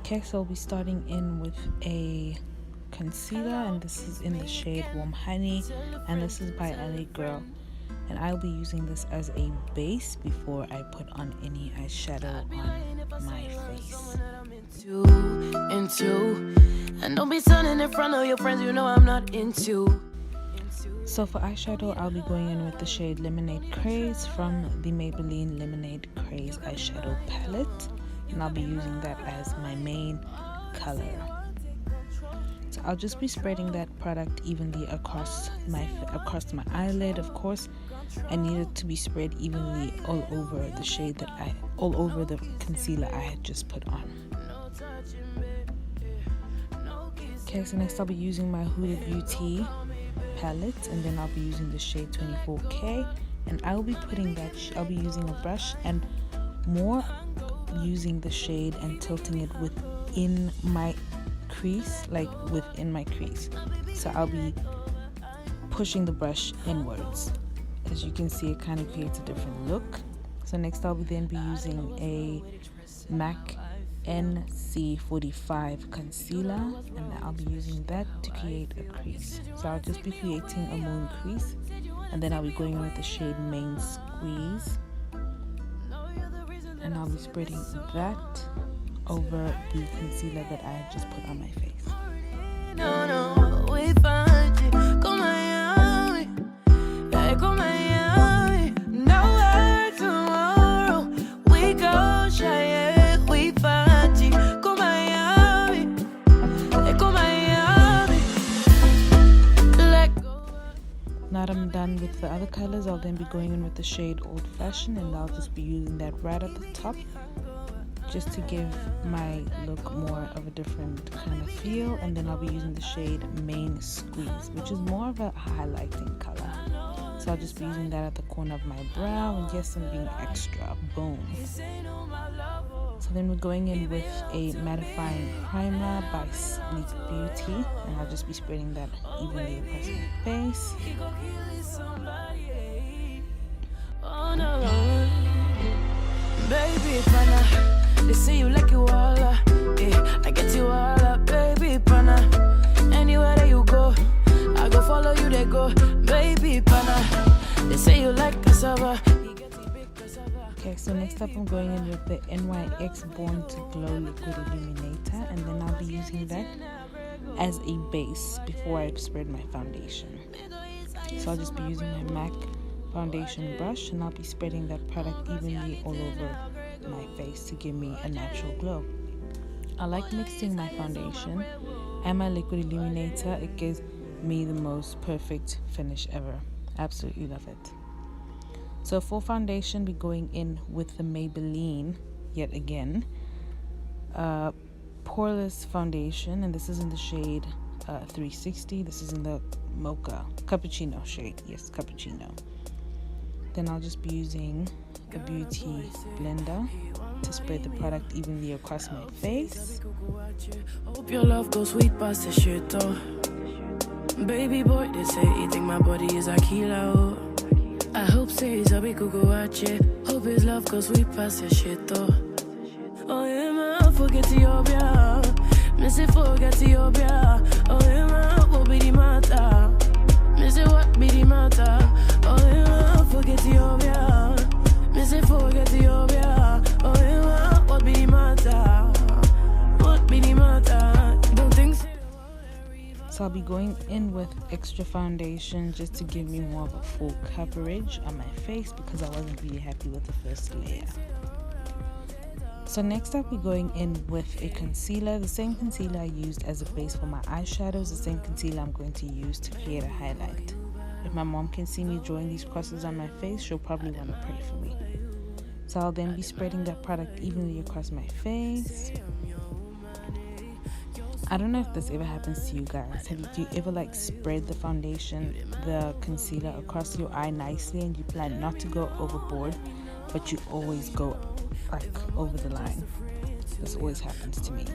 Okay, so I'll be starting in with a concealer, and this is in the shade Warm Honey, and this is by LA Girl, and I'll be using this as a base before I put on any eyeshadow on my face. And don't be standing in front of your friends, you know I'm not into. So for eyeshadow, I'll be going in with the shade Lemonade Craze from the Maybelline Lemonade Craze eyeshadow palette, and I'll be using that as my main color. So I'll just be spreading that product evenly across my eyelid. Of course, I need it to be spread evenly all over the concealer I had just put on. Okay, so next I'll be using my Huda Beauty palette, and then I'll be using the shade 24K, and I'll be using a brush and more using the shade and tilting it within my crease, so I'll be pushing the brush inwards. As you can see, it kind of creates a different look. So next I'll then be using a MAC NC45 concealer, and I'll be using that to create a crease. So I'll just be creating a moon crease, and then I'll be going with the shade Main Squeeze, and I'll be spreading that over the concealer that I had just put on my face. Now that I'm done with the other colors, I'll then be going in with the shade Old Fashioned, and I'll just be using that right at the top just to give my look more of a different kind of feel. And then I'll be using the shade Main Squeeze, which is more of a highlighting color. So I'll just be using that at the corner of my brow, and yes, I'm being extra. Boom. So then we're going in with a mattifying primer by Sleek Beauty, and I'll just be spreading that evenly across my face. Baby, pana, they say you like you all up, yeah, I get you all up, baby, pana. Anywhere that you go, I go follow you, they go, baby, pana. They say you like cassava. Okay, so next up I'm going in with the NYX Born to Glow Liquid Illuminator, and then I'll be using that as a base before I spread my foundation. So I'll just be using my MAC foundation brush, and I'll be spreading that product evenly all over my face to give me a natural glow. I like mixing my foundation and my liquid illuminator. It gives me the most perfect finish ever. Absolutely love it. So for foundation, we're going in with the Maybelline, yet again, Poreless Foundation, and this is in the shade 360. This is in the Mocha Cappuccino shade. Yes, Cappuccino. Then I'll just be using a beauty blender to spread the product evenly across my face. Hope your love goes sweet past the shit though. Baby boy, they say he think my body is a kilo. I hope says I we could go watch it. Hope his love goes sweet past the shit though. Oh yeah, man, forget Ethiopia. Missy forget Ethiopia. Oh yeah, man, what be the matter? Missy what be the matter? Oh yeah, man, forget Ethiopia. Missy forget Ethiopia. Oh yeah, man, what be the matter? What be the matter? Don't think so. So I'll be going in with extra foundation just to give me more of a full coverage on my face, because I wasn't really happy with the first layer. So next up, we're going in with a concealer, the same concealer I used as a base for my eyeshadows, the same concealer I'm going to use to create a highlight. If my mom can see me drawing these crosses on my face, she'll probably want to pray for me. So I'll then be spreading that product evenly across my face. I don't know if this ever happens to you guys. Do you ever spread the foundation, the concealer across your eye nicely, and you plan not to go overboard, but you always go over the line? This always happens to me.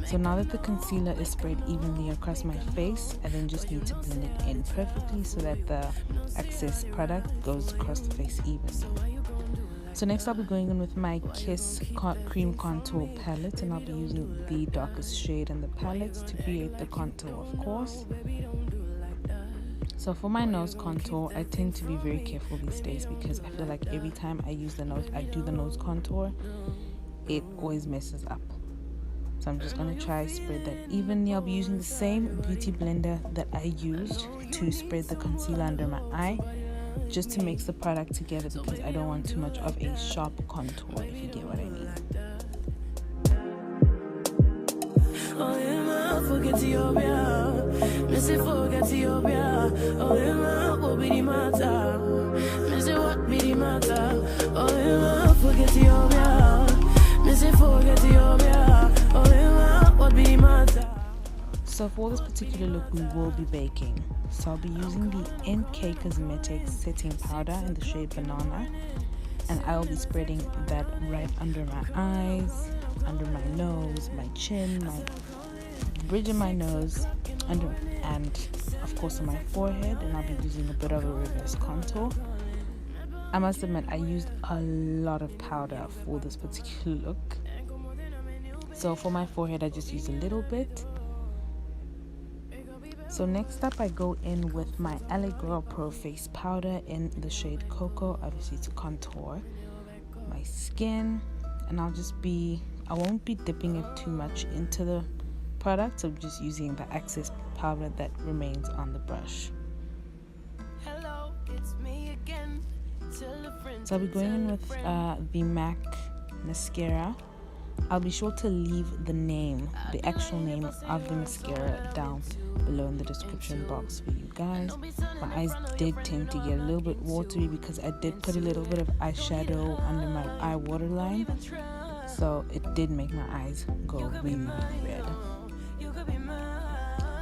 So now that the concealer is spread evenly across my face, I then just need to blend it in perfectly so that the excess product goes across the face evenly. So next I'll be going in with my Kiss Cream Contour palette, and I'll be using the darkest shade in the palette to create the contour, of course. So for my nose contour, I tend to be very careful these days because I feel like every time I do the nose contour, it always messes up. So I'm just going to try spread that evenly. I'll be using the same beauty blender that I used to spread the concealer under my eye, just to mix the product together because I don't want too much of a sharp contour, if you get what I mean. So for this particular look, we will be baking. So I'll be using the NK Cosmetics setting powder in the shade Banana, and I'll be spreading that right under my eyes, under my nose, my chin, my bridge of my nose, and of course on my forehead, and I'll be using a bit of a reverse contour. I must admit I used a lot of powder for this particular look. So for my forehead I just used a little bit. So next up I go in with my LA Girl Pro Face Powder in the shade Cocoa, obviously to contour my skin, and I won't be dipping it too much into the product, so I'm just using the excess powder that remains on the brush. So I'll be going in with the MAC mascara. I'll be sure to leave the actual name of the mascara down below in the description box for you guys. My eyes did tend to get a little bit watery because I did put a little bit of eyeshadow under my eye waterline, so it did make my eyes go really, really red.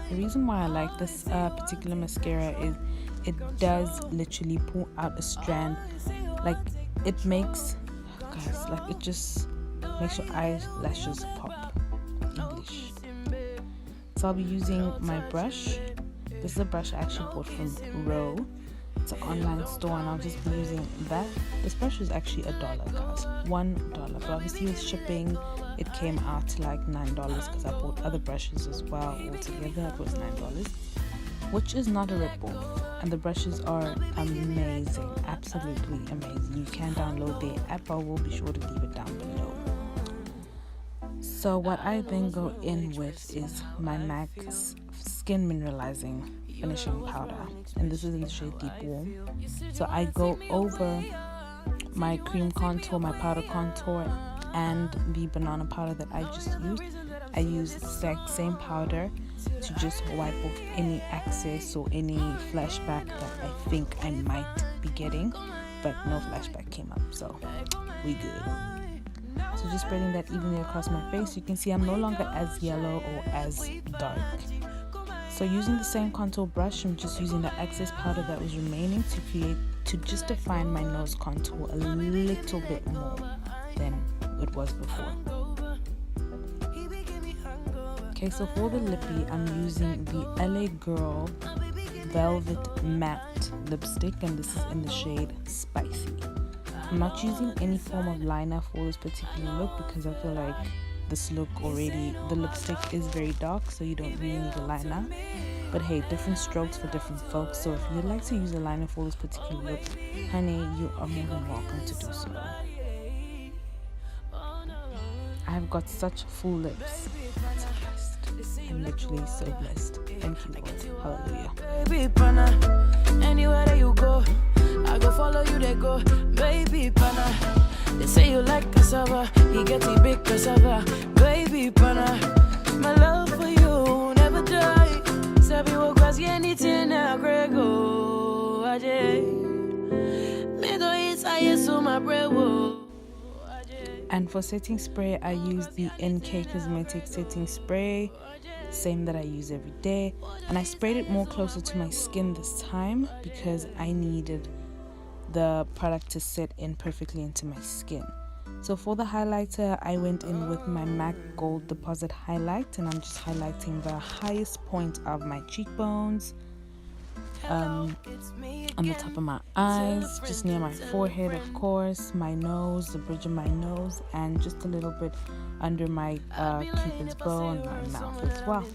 The reason why I like this particular mascara is it does literally pull out a strand, like it just makes your eyelashes pop. English. So I'll be using my brush. This is a brush I actually bought from Row. It's an online store, and I'll just be using that. This brush is actually $1, guys. $1. But obviously with shipping, it came out to like $9 because I bought other brushes as well. Altogether, it was $9, which is not a rip-off. And the brushes are amazing, absolutely amazing. You can download the app. I will be sure to leave it down below. So what I then go in with is my MAC Skin Mineralizing Finishing Powder, and this is in the shade Deep Warm. So I go over my cream contour, my powder contour, and the banana powder that I just used. I use the exact same powder to just wipe off any excess or any flashback that I think I might be getting, but no flashback came up, so we good. So just spreading that evenly across my face. You can see I'm no longer as yellow or as dark. So using the same contour brush, I'm just using the excess powder that was remaining to just define my nose contour a little bit more than it was before. Okay, so for the lippy, I'm using the LA Girl Velvet Matte lipstick, and this is in the shade Spicy. I'm not using any form of liner for this particular look because I feel like this look already, the lipstick is very dark, so you don't really need a liner. But hey, different strokes for different folks, so if you'd like to use a liner for this particular look, honey, you are more than welcome to do so. I have got such full lips. I'm literally so blessed. Thank you, Lord. Hallelujah. Anywhere that you go, I go follow you, they go. Baby pana, they say you like cassava, you get a big cassava. Baby pana, my love for you never die. Sabi wo kwasi anything na grego. Aje, me do isa yesu my brewo. And for setting spray, I use the NK Cosmetics setting spray, same that I use every day, and I sprayed it more closer to my skin this time because I needed the product to set in perfectly into my skin. So for the highlighter, I went in with my MAC Gold Deposit highlight, and I'm just highlighting the highest point of my cheekbones, on on the top of my eyes, just near my forehead, of course, my nose, the bridge of my nose, and just a little bit under my cupid's bow and my mouth as well.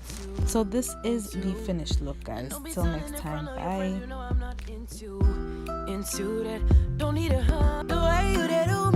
So this is the finished look, guys. Till next time, bye. Into that, don't need a hug the way you did.